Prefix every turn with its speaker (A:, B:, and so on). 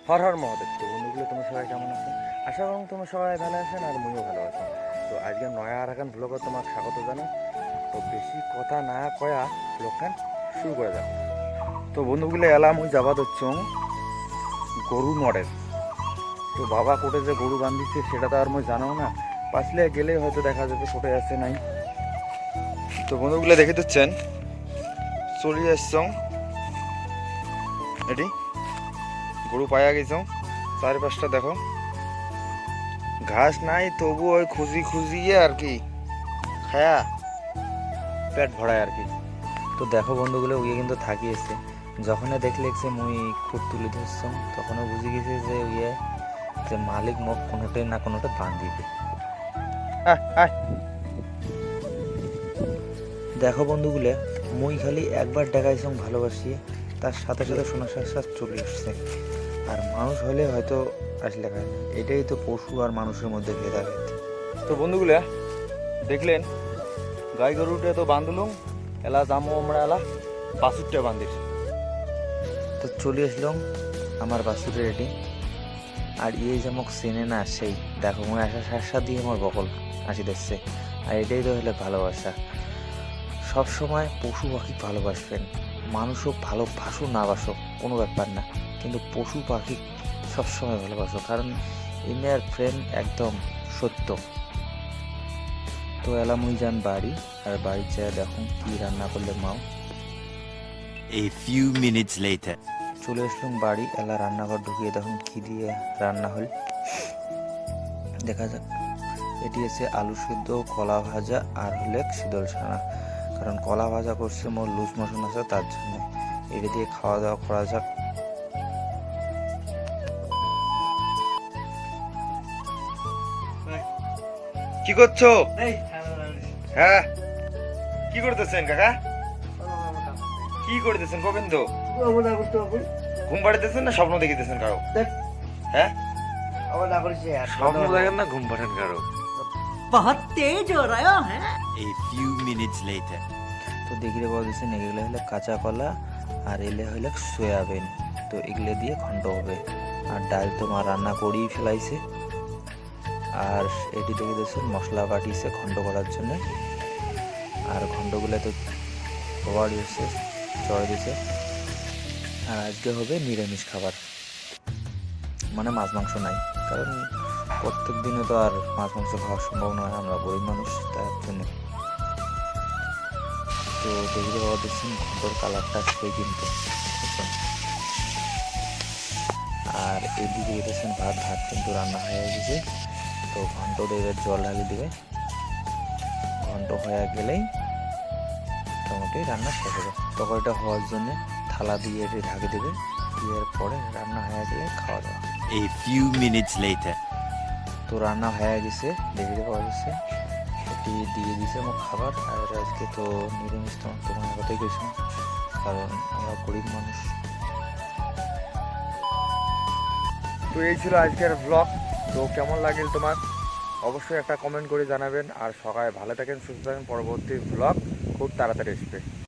A: হর হর মহাদেব। তো বন্ধুগুলো তোমরা সবাই কেমন আছো? আশা করুন তোমরা সবাই ভালো আছেন আর মুইও ভালো আছি। তো আজকে নয়া আর এখন ব্লগে তোমার স্বাগত জানাই। তো বেশি কথা না কয়া ব্লগখান শুরু করে যাক। তো বন্ধুগুলো এলাম ওই যাবা হচ্ছে গরু নড়ের। তো বাবা কোটে যে গরু বান্ধিছে সেটা তো আর মই জানাও না, পাশলে গেলে হয়তো দেখা যাবে কোটে আছে নাই। তো বন্ধুগুলো দেখে দিচ্ছেন চলে আসছ এটি গরু পায়া গেছ, চারিপাশটা দেখো ঘাস নাই, তবু ওই খুঁজি খুঁজিয়ে আর কি খায়া পেট ভরায় আর কি। তো দেখো বন্ধুগুলো ওই কিন্তু থাকিয়েছে, যখনই দেখলেছে মুই খুঁট তুলে ধরছ তখনও বুঝে গেছে যে ইয়ে যে মালিক মুখ কোনোটাই না কোনোটা বান্ধিবে। দেখো বন্ধুগুলো মুই খালি একবার দেখাইছং ভালোবাসি, তার সাথে সাথে শোনার সাথে সাথে চলে এসছে। আর মানুষ হলে হয়তো আসলে খায় না, এটাই তো পশু আর মানুষের মধ্যে ভেদাভেদ। তো বন্ধুগুলো দেখলেন গাই গরুটা তো বাঁধলুম, এলা জামো আমরা এলা বাছুরটা বাঁধিস। তো চলে আসলাম আমার বাছুরের রেডি। আর এই যে মোক চেনে না সেই দেখো মই আসার সাথে দিয়ে আমার বকল হাসি দিচ্ছে। আর এটাই তো হলে ভালোবাসা। সবসময় পশু পাখি ভালোবাসবেন, মানুষও ভালোবাসো না বাসো কোনো ব্যাপার না, কিন্তু পশু পাখি সবসময় ভালোবাসো, কারণ ইনার ফ্রেন্ড একদম সত্য। তো এলাম ওই যান বাড়ি, আর বাড়ি চেয়ে দেখুন কি রান্না করলে মাও।
B: A few minutes later.
A: চলে আসলাম বাড়ি, এলা রান্নাঘর ঢুকিয়ে দেখুন কি দিয়ে রান্না হল দেখা যাক। এটি আছে আলু সিদ্ধ, কলা ভাজা আর হলে শীতল ছানা। কারণ কলা ভাজা করছে মোর লুজ মোশন আছে তার জন্য। এটা দিয়ে খাওয়া দাওয়া করা যাক। কি করছো? হ্যাঁ কি করতেছেন কাকা? কি করতেছেন গোবিন্দ? ঘুম পাড়িতেছেন না স্বপ্ন দেখিতেছেন কারো? হ্যাঁ স্বপ্ন দেখেন না ঘুম পাড়েন কারো?
C: बहुत तेज हो रहा है।
B: A few minutes later.
A: তো দেখিরে বলতেছেন এগুলো হলে কাঁচা কলা আর এলে হলে সয়াবিন। তো এগুলো দিয়ে ঘন্ট হবে। আর ডাল তো মা রান্না করেই ফেলাইছে। আর এটি দেখে দিয়েছেন মশলা বাটিছে ঘন্ট করার জন্য। আর ঘন্টগুলো তো খাবার দিয়েছে, চড়ে দিয়েছে। আর আজকে হবে নিরামিষ খাবার, মানে মাছ মাংস নাই, কারণ প্রত্যেক দিনে তো আর মাছ মাংস খাওয়া সম্ভব নয়, আমরা গরিব মানুষ তার জন্য। তো দেখতে পাওয়া দেখছেন ঘন্টর কালারটা সেই কিন্তু। আর এইদিকে দেখেছেন ভাত কিন্তু রান্না হয়ে গেছে। তো ঘন্ট দেবে, জল ঢালি দেবে, ঘন্ট হয়ে গেলেই মোটামুটি রান্না শেষ হবে। তরকারিটা হওয়ার জন্য থালা দিয়ে এটি ঢাকে দেবে, দিয়ে পরে রান্না হয়ে গেলে খাওয়া দাওয়া।
B: A few minutes later.
A: তো রান্না হয়ে গেছে, দেখতে পাওয়া যাচ্ছে এটি দিয়ে দিয়েছে আমার খাবার। আর আজকে তো নিরামিষ, তোমার কথাই কইছি, কারণ আমরা গরিব মানুষ। তো এই ছিল আজকের ব্লগ। তো কেমন লাগল তোমার অবশ্যই একটা কমেন্ট করে জানাবেন। আর সবাই ভালো থাকেন, সুস্থ থাকেন, পরবর্তী ব্লগ খুব তাড়াতাড়ি আসবে।